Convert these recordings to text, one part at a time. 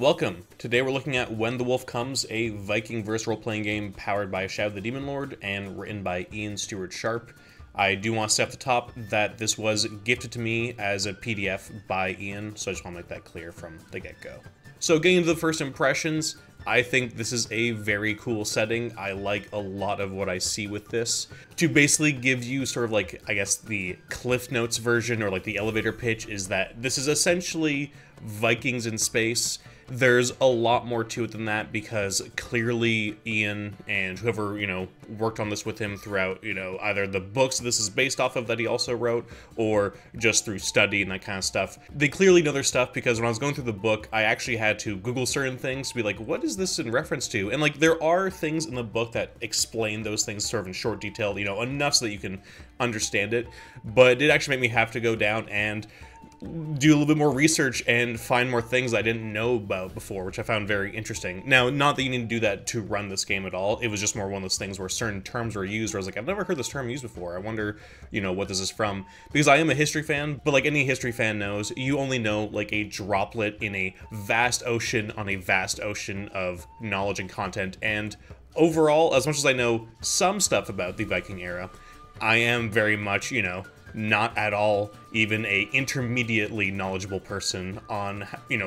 Welcome! Today we're looking at When the Wolf Comes, a Viking verse role-playing game powered by Shadow the Demon Lord and written by Ian Stewart Sharp. I do want to say off the top that this was gifted to me as a PDF by Ian, so I just want to make that clear from the get-go. So getting into the first impressions, I think this is a very cool setting. I like a lot of what I see with this. To basically give you sort of like, I guess, the Cliff Notes version or like the elevator pitch is that this is essentially Vikings in space. There's a lot more to it than that because clearly Ian and whoever, worked on this with him throughout, either the books this is based off of that he also wrote or just through study and that kind of stuff. They clearly know their stuff because when I was going through the book, I actually had to Google certain things to be like, what is this in reference to? And like, there are things in the book that explain those things sort of in short detail, enough so that you can understand it. But it did actually make me have to go down and do a little bit more research and find more things I didn't know about before, which I found very interesting. Now, not that you need to do that to run this game at all. It was just more one of those things where certain terms were used where I was like, I've never heard this term used before. I wonder, what this is from. Because I am a history fan, but like any history fan knows, you only know like a droplet in a vast ocean on a vast ocean of knowledge and content. And overall, as much as I know some stuff about the Viking era, I am very much, not at all even a intermediately knowledgeable person on,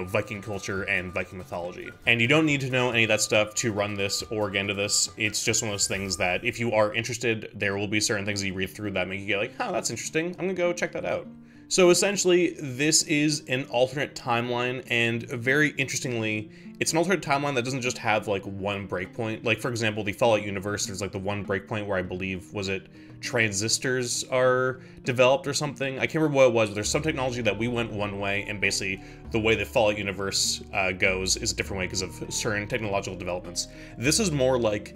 Viking culture and Viking mythology. And you don't need to know any of that stuff to run this or get into this. It's just one of those things that if you are interested, there will be certain things that you read through that make you get like, oh, that's interesting. I'm gonna go check that out. So essentially, this is an alternate timeline, and very interestingly, it's an alternate timeline that doesn't just have like one breakpoint. Like for example, the Fallout universe, there's like the one breakpoint where I believe, was it transistors are developed or something? I can't remember what it was, but there's some technology that we went one way, and basically the way the Fallout universe goes is a different way because of certain technological developments. This is more like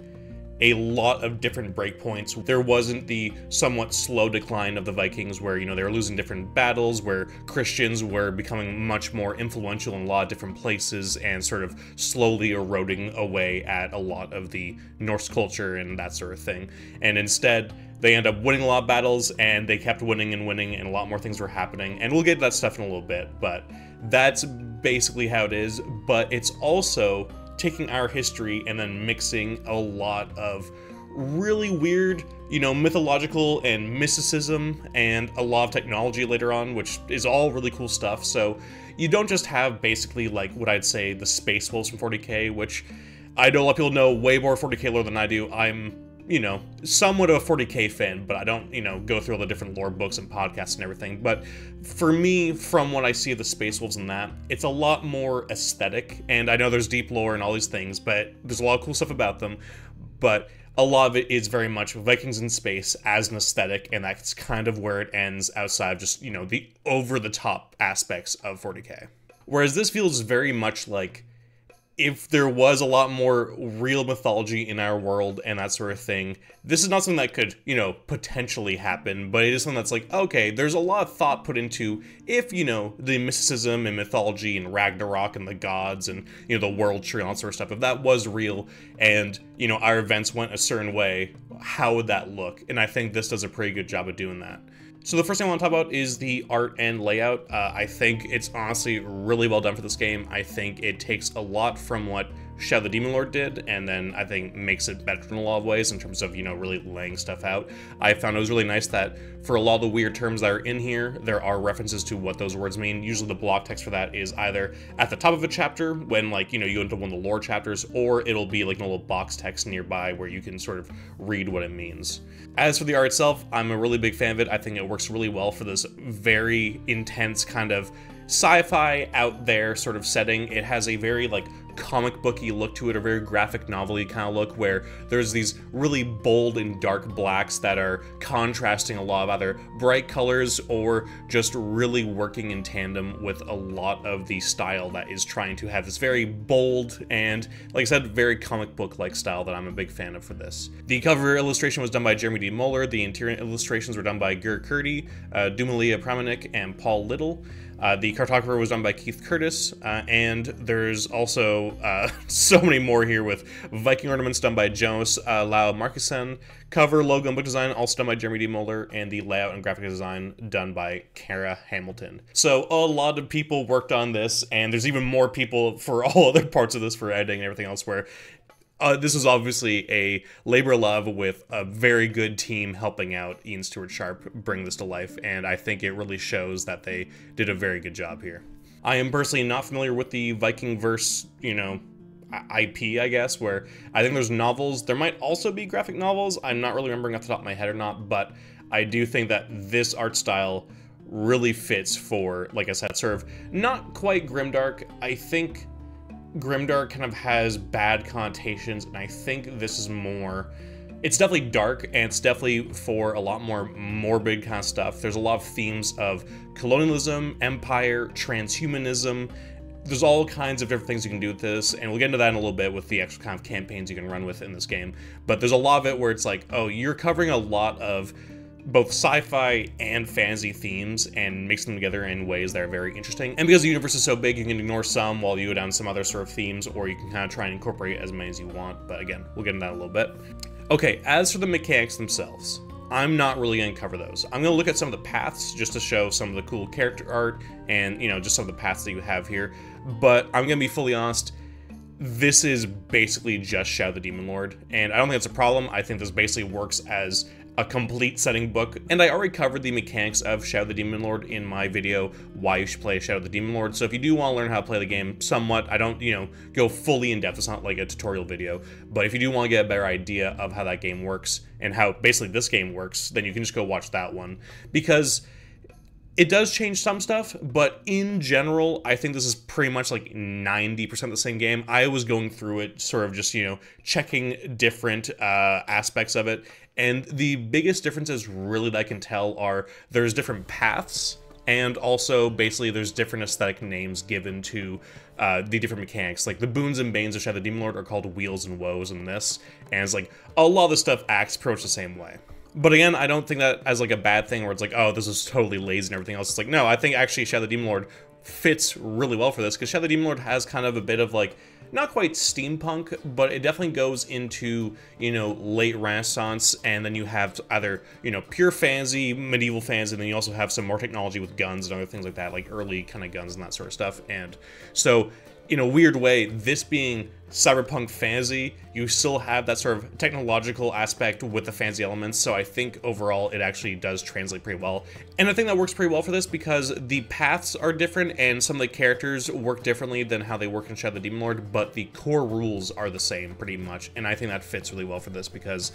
a lot of different breakpoints. There wasn't the somewhat slow decline of the Vikings where, they were losing different battles, where Christians were becoming much more influential in a lot of different places and sort of slowly eroding away at a lot of the Norse culture and that sort of thing. And instead, they end up winning a lot of battles, and they kept winning and winning, and a lot more things were happening. And we'll get to that stuff in a little bit, but that's basically how it is. But it's also taking our history and then mixing a lot of really weird, mythological and mysticism and a lot of technology later on, which is all really cool stuff. So you don't just have basically like what I'd say the Space Wolves from 40k, which I know a lot of people know way more 40k lore than I do. I'm somewhat of a 40k fan, but I don't, go through all the different lore books and podcasts and everything. But for me, from what I see of the Space Wolves and that, it's a lot more aesthetic. And I know there's deep lore and all these things, but there's a lot of cool stuff about them. But a lot of it is very much Vikings in space as an aesthetic, and that's kind of where it ends outside of just, the over-the-top aspects of 40k. Whereas this feels very much like if there was a lot more real mythology in our world and that sort of thing. This is not something that could, potentially happen, but it is something that's like, okay, there's a lot of thought put into if, the mysticism and mythology and Ragnarok and the gods and, the world tree and all that sort of stuff, if that was real and, our events went a certain way, how would that look? And I think this does a pretty good job of doing that. So the first thing I want to talk about is the art and layout. I think it's honestly really well done for this game. I think it takes a lot from what Shadow the Demon Lord did, and then I think makes it better in a lot of ways in terms of, really laying stuff out. I found it was really nice that for a lot of the weird terms that are in here, there are references to what those words mean. Usually the block text for that is either at the top of a chapter when, like, you go into one of the lore chapters, or it'll be like a little box text nearby where you can sort of read what it means. As for the art itself, I'm a really big fan of it. I think it works really well for this very intense kind of sci-fi out there sort of setting. It has a very like comic booky look to it, a very graphic novel-y kind of look where there's these really bold and dark blacks that are contrasting a lot of either bright colors or just really working in tandem with a lot of the style that is trying to have this very bold and, like I said, very comic book-like style that I'm a big fan of for this. The cover illustration was done by Jeremy D. Moeller. The interior illustrations were done by Gur Kurdi, Dumalia Pramanik, and Paul Little. The cartographer was done by Keith Curtis, and there's also so many more here with Viking ornaments done by Jonas Lau Markusen, cover, logo, and book design also done by Jeremy D. Mulder, and the layout and graphic design done by Kara Hamilton. So a lot of people worked on this, and there's even more people for all other parts of this for editing and everything else, where this is obviously a labor of love with a very good team helping out Ian Stewart Sharp bring this to life, and I think it really shows that they did a very good job here. I am personally not familiar with the Viking verse, you know, IP, I guess, where I think there's novels. There might also be graphic novels. I'm not really remembering off the top of my head or not, but I do think that this art style really fits for, like I said, sort of not quite grimdark. I think grimdark kind of has bad connotations, and I think this is more, it's definitely dark, and it's definitely for a lot more morbid kind of stuff. There's a lot of themes of colonialism, empire, transhumanism. There's all kinds of different things you can do with this, and we'll get into that in a little bit with the actual kind of campaigns you can run with in this game. But there's a lot of it where it's like, oh, you're covering a lot of both sci-fi and fantasy themes and mix them together in ways that are very interesting. And because the universe is so big, you can ignore some while you go down some other sort of themes, or you can kind of try and incorporate as many as you want. But again, we'll get into that in a little bit. Okay, as for the mechanics themselves, I'm not really going to cover those. I'm going to look at some of the paths just to show some of the cool character art and, you know, just some of the paths that you have here. But I'm going to be fully honest, this is basically just Shadow the Demon Lord, and I don't think that's a problem. I think this basically works as a complete setting book, and I already covered the mechanics of Shadow the Demon Lord in my video, why you should play Shadow the Demon Lord. So if you do want to learn how to play the game somewhat, I don't, you know, go fully in depth. It's not like a tutorial video, but if you do want to get a better idea of how that game works and how basically this game works, then you can just go watch that one, because it does change some stuff, but in general, I think this is pretty much like 90% the same game. I was going through it, sort of just, you know, checking different aspects of it, and the biggest differences really that I can tell are there's different paths, and also basically there's different aesthetic names given to the different mechanics. Like the boons and banes of Shadow the Demon Lord are called wheels and woes in this, and it's like a lot of the stuff acts pretty much the same way. But again, I don't think that as like a bad thing where it's like, oh, this is totally lazy and everything else. It's like, no, I think actually Shadow the Demon Lord fits really well for this, because Shadow the Demon Lord has kind of a bit of like, not quite steampunk, but it definitely goes into, you know, late Renaissance, and then you have either, you know, pure fantasy, medieval fantasy, and then you also have some more technology with guns and other things like that, like early kind of guns and that sort of stuff. And so, in a weird way, this being cyberpunk fantasy, you still have that sort of technological aspect with the fantasy elements, so I think overall it actually does translate pretty well. And I think that works pretty well for this because the paths are different and some of the characters work differently than how they work in Shadow the Demon Lord, but the core rules are the same pretty much, and I think that fits really well for this because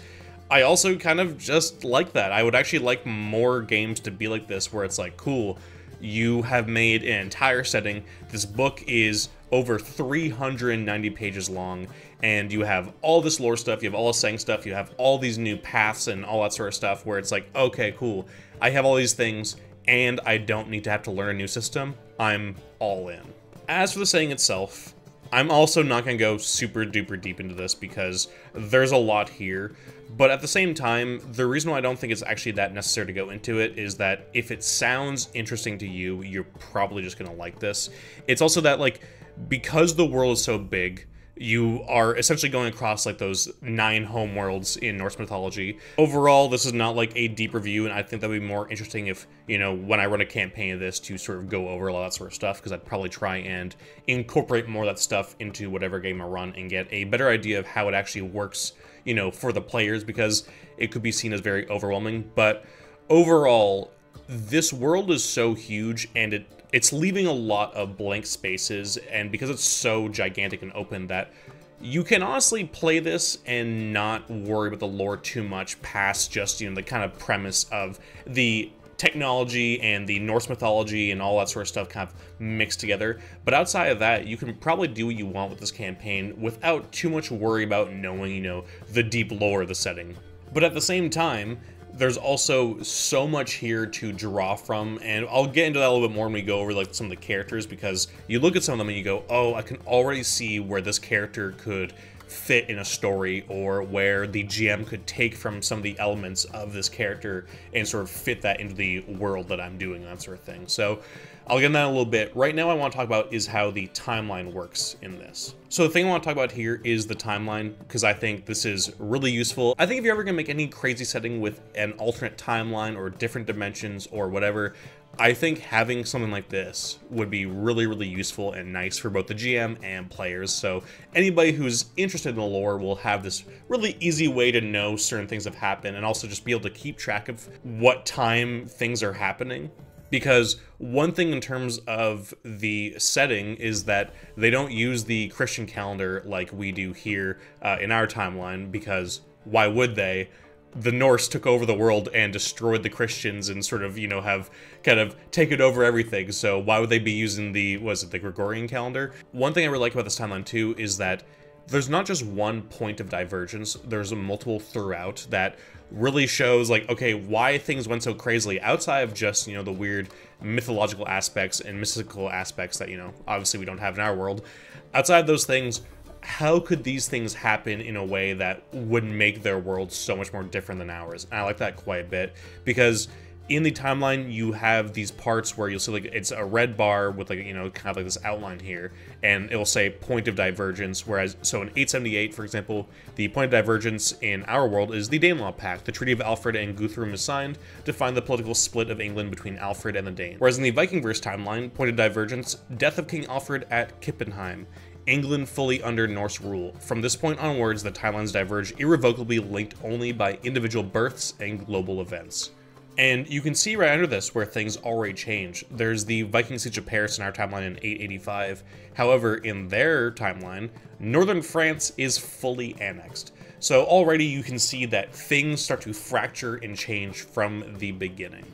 I also kind of just like that. I would actually like more games to be like this, where it's like, cool, you have made an entire setting, this book is over 390 pages long, and you have all this lore stuff, you have all this setting stuff, you have all these new paths and all that sort of stuff, where it's like, okay, cool, I have all these things, and I don't need to have to learn a new system. I'm all in. As for the setting itself, I'm also not going to go super duper deep into this because there's a lot here, but at the same time, the reason why I don't think it's actually that necessary to go into it is that if it sounds interesting to you, you're probably just going to like this. It's also that, like, because the world is so big, you are essentially going across like those 9 homeworlds in Norse mythology. Overall, this is not like a deep review, and I think that would be more interesting if, you know, when I run a campaign of this to sort of go over a lot of that sort of stuff, because I'd probably try and incorporate more of that stuff into whatever game I run and get a better idea of how it actually works, you know, for the players, because it could be seen as very overwhelming. But overall, this world is so huge, and it's leaving a lot of blank spaces, and because it's so gigantic and open that you can honestly play this and not worry about the lore too much past just, you know, the kind of premise of the technology and the Norse mythology and all that sort of stuff kind of mixed together. But outside of that, you can probably do what you want with this campaign without too much worry about knowing, you know, the deep lore of the setting. But at the same time, there's also so much here to draw from, and I'll get into that a little bit more when we go over like some of the characters, because you look at some of them and you go, oh, I can already see where this character could fit in a story, or where the GM could take from some of the elements of this character and sort of fit that into the world that I'm doing, that sort of thing. So I'll get into that in a little bit. Right now I want to talk about is how the timeline works in this. So the thing I want to talk about here is the timeline, because I think this is really useful. I think if you're ever going to make any crazy setting with an alternate timeline or different dimensions or whatever, I think having something like this would be really, really useful and nice for both the GM and players. So anybody who's interested in the lore will have this really easy way to know certain things have happened, and also just be able to keep track of what time things are happening. Because one thing in terms of the setting is that they don't use the Christian calendar like we do here in our timeline, because why would they? The Norse took over the world and destroyed the Christians and sort of, you know, have kind of taken over everything. So why would they be using the Gregorian calendar? One thing I really like about this timeline too is that there's not just one point of divergence, there's a multiple throughout that really shows, like, okay, why things went so crazily outside of just, you know, the weird mythological aspects and mystical aspects that, you know, obviously we don't have in our world. Outside of those things, how could these things happen in a way that would make their world so much more different than ours? And I like that quite a bit, because in the timeline you have these parts where you'll see, like, it's a red bar with, like, you know, kind of like this outline here, and it'll say point of divergence, whereas, so in 878, for example, the point of divergence in our world is the Danelaw Pact. The Treaty of Alfred and Guthrum is signed to find the political split of England between Alfred and the Danes. Whereas in the Vikingverse timeline, point of divergence, death of King Alfred at Kippenheim, England fully under Norse rule. From this point onwards, the timelines diverge, irrevocably linked only by individual births and global events. And you can see right under this where things already change. There's the Viking Siege of Paris in our timeline in 885. However, in their timeline, northern France is fully annexed. So already you can see that things start to fracture and change from the beginning.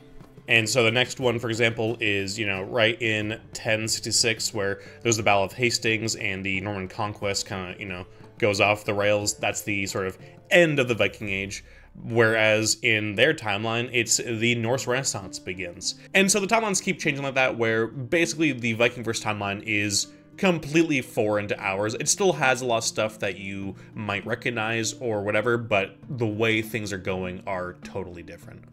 And so the next one, for example, is, you know, right in 1066, where there's the Battle of Hastings and the Norman Conquest kind of, you know, goes off the rails. That's the sort of end of the Viking Age. Whereas in their timeline, it's the Norse Renaissance begins. And so the timelines keep changing like that, where basically the Vikingverse timeline is completely foreign to ours. It still has a lot of stuff that you might recognize or whatever, but the way things are going are totally different.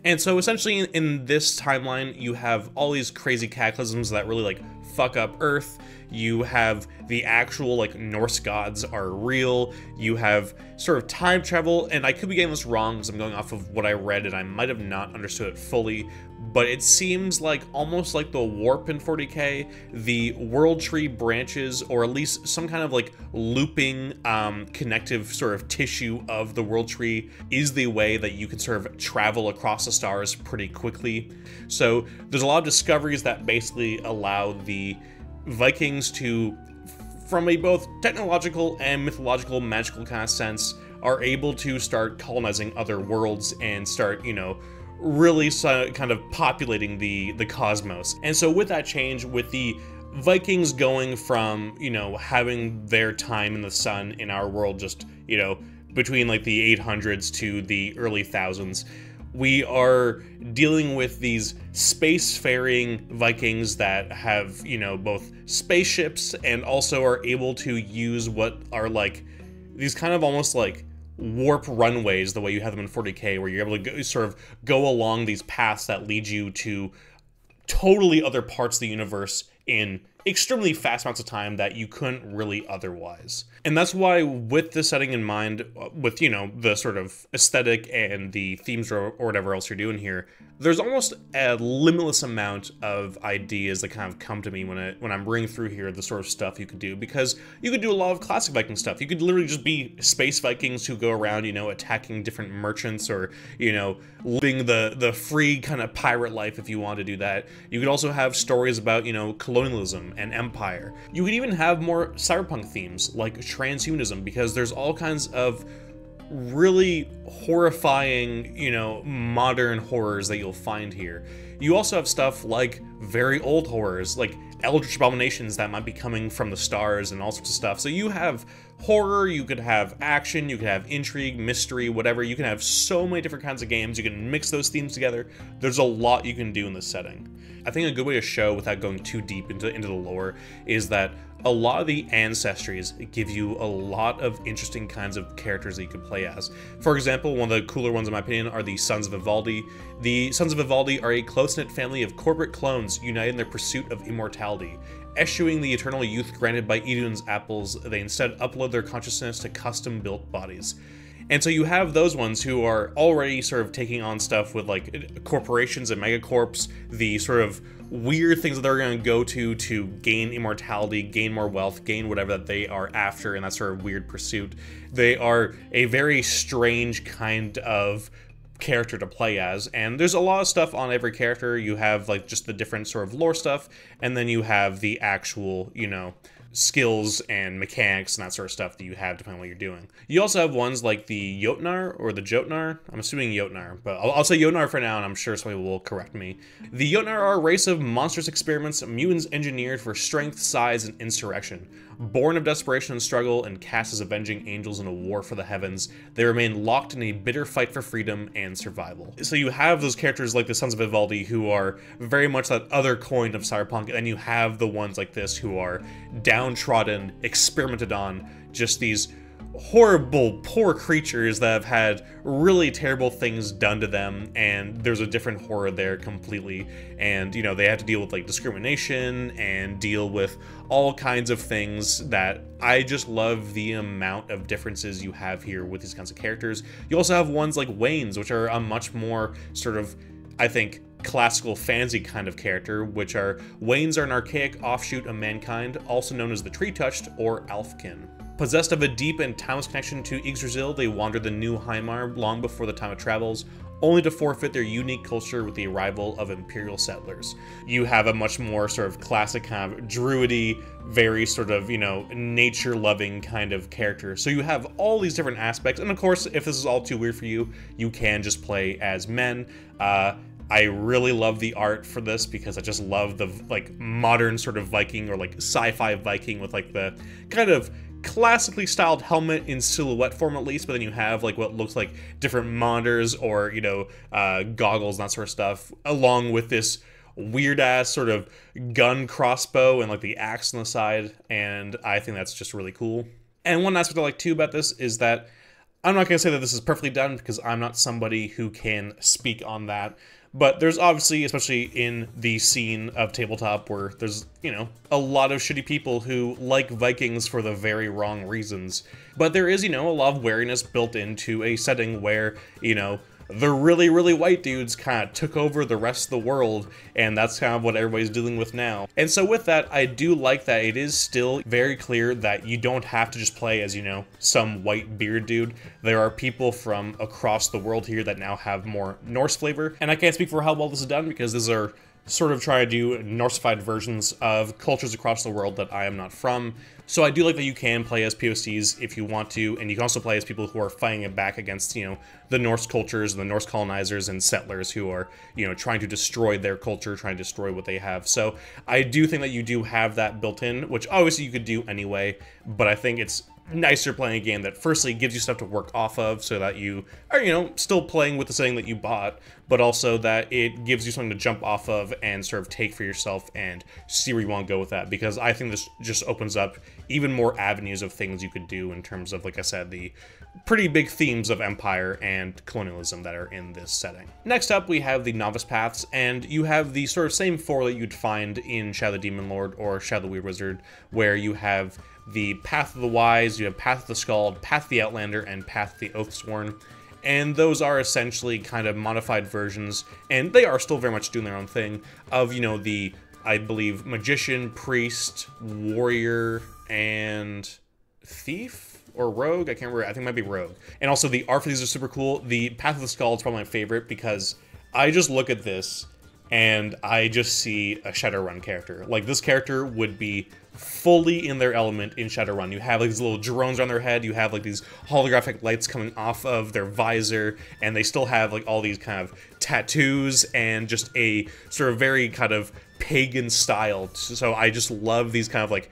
And so essentially in this timeline, you have all these crazy cataclysms that really, like, fuck up Earth. You have the actual, like, Norse gods are real. You have sort of time travel, and I could be getting this wrong because I'm going off of what I read and I might have not understood it fully, but it seems like almost like the warp in 40k, the world tree branches, or at least some kind of, like, looping connective sort of tissue of the world tree is the way that you can sort of travel across the stars pretty quickly. So there's a lot of discoveries that basically allow the Vikings to, from a both technological and mythological, magical kind of sense, are able to start colonizing other worlds and start, you know, really kind of populating the cosmos. And so with that change, with the Vikings going from, you know, having their time in the sun in our world just, you know, between like the 800s to the early thousands, we are dealing with these spacefaring Vikings that have, you know, both spaceships and also are able to use what are like these kind of almost like warp runways, the way you have them in 40k, where you're able to sort of go along these paths that lead you to totally other parts of the universe in extremely fast amounts of time that you couldn't really otherwise. And that's why, with this setting in mind, with, you know, the sort of aesthetic and the themes or whatever else you're doing here, there's almost a limitless amount of ideas that kind of come to me when I'm reading through here, the sort of stuff you could do, because you could do a lot of classic Viking stuff. You could literally just be space Vikings who go around, you know, attacking different merchants, or, you know, living the free kind of pirate life if you want to do that. You could also have stories about, you know, colonialism and empire. You could even have more cyberpunk themes like transhumanism, because there's all kinds of really horrifying, you know, modern horrors that you'll find here. You also have stuff like very old horrors, like eldritch abominations that might be coming from the stars and all sorts of stuff. So you have horror, you could have action, you could have intrigue, mystery, whatever. You can have so many different kinds of games. You can mix those themes together. There's a lot you can do in this setting. I think a good way to show, without going too deep into the lore, is that a lot of the ancestries give you a lot of interesting kinds of characters that you could play as. For example, one of the cooler ones in my opinion are the Sons of Evaldi. The Sons of Evaldi are a close-knit family of corporate clones united in their pursuit of immortality. Eschewing the eternal youth granted by Idun's apples, they instead upload their consciousness to custom-built bodies. And so you have those ones who are already sort of taking on stuff with like corporations and megacorps, the sort of weird things that they're going to go to gain immortality, gain more wealth, gain whatever that they are after in that sort of weird pursuit. They are a very strange kind of character to play as, and there's a lot of stuff on every character. You have like just the different sort of lore stuff, and then you have the actual, you know, skills and mechanics and that sort of stuff that you have depending on what you're doing. You also have ones like the Jotnar or the Jotnar. I'm assuming Jotnar, but I'll say Jotnar for now, and I'm sure somebody will correct me. The Jotnar are a race of monstrous experiments, mutants engineered for strength, size, and insurrection. Born of desperation and struggle and cast as avenging angels in a war for the heavens, they remain locked in a bitter fight for freedom and survival. So you have those characters like the Sons of Evaldi who are very much that other coin of cyberpunk, and then you have the ones like this who are downtrodden, experimented on, just these horrible, poor creatures that have had really terrible things done to them, and there's a different horror there completely. And, you know, they have to deal with like discrimination and deal with all kinds of things that I just love the amount of differences you have here with these kinds of characters. You also have ones like Waynes, which are a much more sort of, I think, classical fantasy kind of character, which are Waynes are an archaic offshoot of mankind, also known as the Tree-Touched or Alfkin. Possessed of a deep and timeless connection to Yggdrasil, they wander the new Heimar long before the time of travels, only to forfeit their unique culture with the arrival of imperial settlers. You have a much more sort of classic kind of druidy, very sort of, you know, nature-loving kind of character. So you have all these different aspects, and of course, if this is all too weird for you, you can just play as men. I really love the art for this because I just love the like modern sort of Viking or like sci-fi Viking with like the kind of classically styled helmet in silhouette form at least, but then you have like what looks like different monitors or, you know, goggles and that sort of stuff, along with this weird ass sort of gun crossbow and like the axe on the side, and I think that's just really cool. And one aspect I like too about this is that I'm not going to say that this is perfectly done because I'm not somebody who can speak on that. But there's obviously, especially in the scene of tabletop, where there's, you know, a lot of shitty people who like Vikings for the very wrong reasons. But there is, you know, a lot of wariness built into a setting where, you know, the really, really white dudes kind of took over the rest of the world, and that's kind of what everybody's dealing with now. And so with that, I do like that it is still very clear that you don't have to just play as, you know, some white beard dude. There are people from across the world here that now have more Norse flavor, and I can't speak for how well this is done because these are sort of trying to do Norsified versions of cultures across the world that I am not from. So I do like that you can play as POCs if you want to, and you can also play as people who are fighting it back against, you know, the Norse cultures, the Norse colonizers and settlers who are, you know, trying to destroy their culture, trying to destroy what they have. So I do think that you do have that built in, which obviously you could do anyway, but I think it's nicer playing a game that firstly gives you stuff to work off of so that you are, you know, still playing with the setting that you bought, but also that it gives you something to jump off of and sort of take for yourself and see where you want to go with that, because I think this just opens up even more avenues of things you could do in terms of, like I said, the pretty big themes of empire and colonialism that are in this setting. Next up, we have the novice paths, and you have the sort of same four that you'd find in Shadow the Demon Lord or Shadow the Weird Wizard, where you have the Path of the Wise, you have Path of the Skald, Path of the Outlander, and Path of the Oathsworn. And those are essentially kind of modified versions, and they are still very much doing their own thing, of, you know, the, I believe, magician, priest, warrior, and thief? Or rogue? I can't remember. I think it might be rogue. And also the art for these are super cool. The Path of the Skald is probably my favorite because I just look at this and I just see a Shadowrun character. Like, this character would be fully in their element in Shadowrun. You have like these little drones on their head, you have like these holographic lights coming off of their visor, and they still have like all these kind of tattoos and just a sort of very kind of pagan style. So I just love these kind of like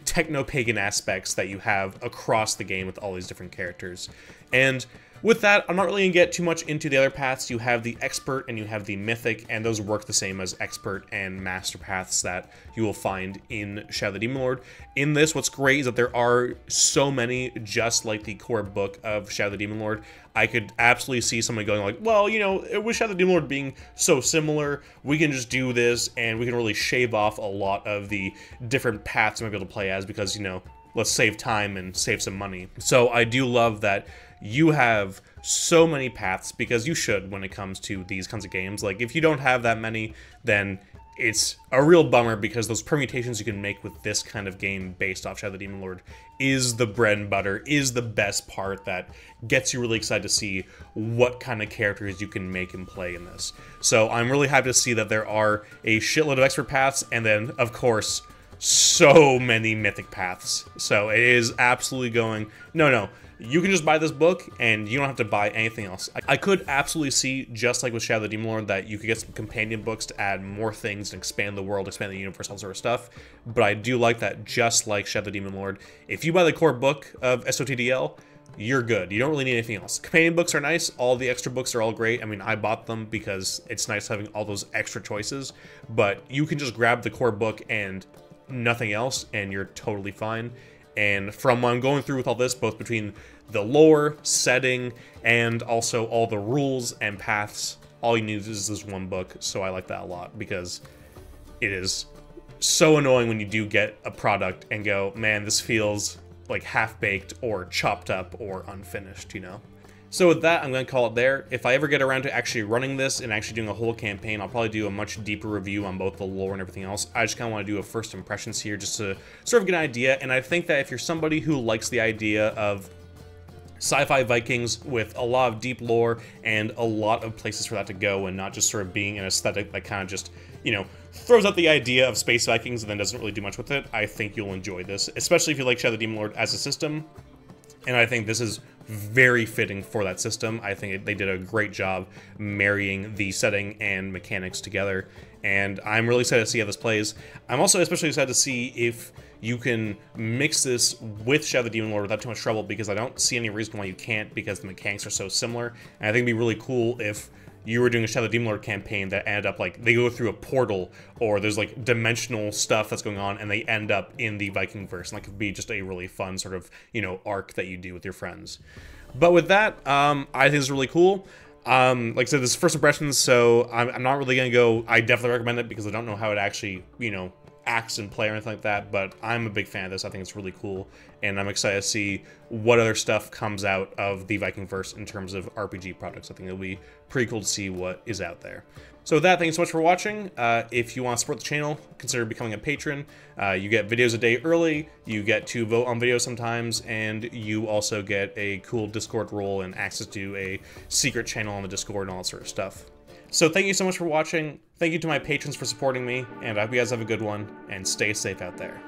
techno-pagan aspects that you have across the game with all these different characters. And With that, I'm not really going to get too much into the other paths. You have the expert and you have the mythic, and those work the same as expert and master paths that you will find in Shadow of the Demon Lord. In this, what's great is that there are so many, just like the core book of Shadow of the Demon Lord. I could absolutely see someone going like, well, you know, with Shadow of the Demon Lord being so similar, we can just do this and we can really shave off a lot of the different paths we might be able to play as because, you know, let's save time and save some money. So I do love that you have so many paths, because you should when it comes to these kinds of games. Like, if you don't have that many, then it's a real bummer, because those permutations you can make with this kind of game based off Shadow of the Demon Lord is the bread and butter, is the best part that gets you really excited to see what kind of characters you can make and play in this. So I'm really happy to see that there are a shitload of expert paths, and then, of course, so many mythic paths. So it is absolutely going, no, you can just buy this book and you don't have to buy anything else. I could absolutely see, just like with Shadow of the Demon Lord, that you could get some companion books to add more things and expand the world, expand the universe, all sort of stuff. But I do like that, just like Shadow of the Demon Lord, if you buy the core book of SOTDL, you're good. You don't really need anything else. Companion books are nice. All the extra books are all great. I mean, I bought them because it's nice having all those extra choices. But you can just grab the core book and nothing else, and you're totally fine. And from what I'm going through with all this, both between the lore, setting, and also all the rules and paths, all you need is this one book. So I like that a lot, because it is so annoying when you do get a product and go, man, this feels like half-baked or chopped up or unfinished, you know? So with that, I'm going to call it there. If I ever get around to actually running this and actually doing a whole campaign, I'll probably do a much deeper review on both the lore and everything else. I just kind of want to do a first impressions here just to sort of get an idea. And I think that if you're somebody who likes the idea of sci-fi Vikings with a lot of deep lore and a lot of places for that to go, and not just sort of being an aesthetic that kind of just, you know, throws out the idea of space Vikings and then doesn't really do much with it, I think you'll enjoy this, especially if you like Shadow of the Demon Lord as a system. And I think this is very fitting for that system. I think they did a great job marrying the setting and mechanics together, and I'm really excited to see how this plays. I'm also especially excited to see if you can mix this with Shadow of the Demon Lord without too much trouble, because I don't see any reason why you can't, because the mechanics are so similar. And I think it'd be really cool if you were doing a Shadow of the Demon Lord campaign that ended up, like, they go through a portal, or there's, like, dimensional stuff that's going on, and they end up in the Viking verse. And that could be just a really fun sort of, you know, arc that you do with your friends. But with that, I think it's really cool. Like I said, this is first impressions, so I'm not really going to go, I definitely recommend it, because I don't know how it actually, you know, acts and play or anything like that, but I'm a big fan of this. I think it's really cool, and I'm excited to see what other stuff comes out of the Vikingverse in terms of RPG products. I think it'll be pretty cool to see what is out there. So with that, thank you so much for watching. If you want to support the channel, consider becoming a patron. You get videos a day early, you get to vote on videos sometimes, and you also get a cool Discord role and access to a secret channel on the Discord and all that sort of stuff. So thank you so much for watching. Thank you to my patrons for supporting me, and I hope you guys have a good one, and stay safe out there.